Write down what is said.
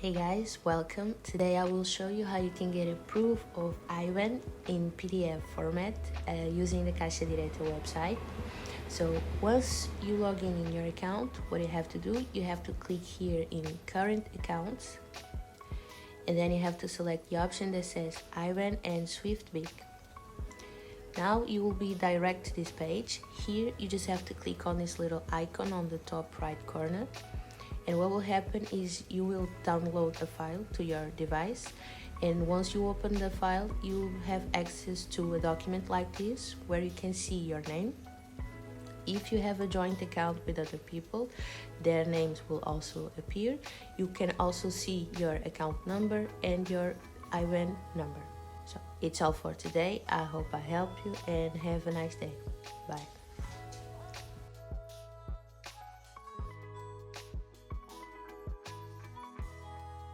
Hey guys, welcome. Today I will show you how you can get a proof of iBan in PDF format using the Caixadireta website. So once you log in your account, what you have to do, you have to click here in current accounts, and then you have to select the option that says iBan and SwiftBIC. Now you will be direct to this page. Here you just have to click on this little icon on the top right corner. And what will happen is you will download a file to your device, and once you open the file you have access to a document like this where you can see your name. If you have a joint account with other people, their names will also appear. You can also see your account number and your iBan number. So it's all for today. I hope I helped you and have a nice day. Bye.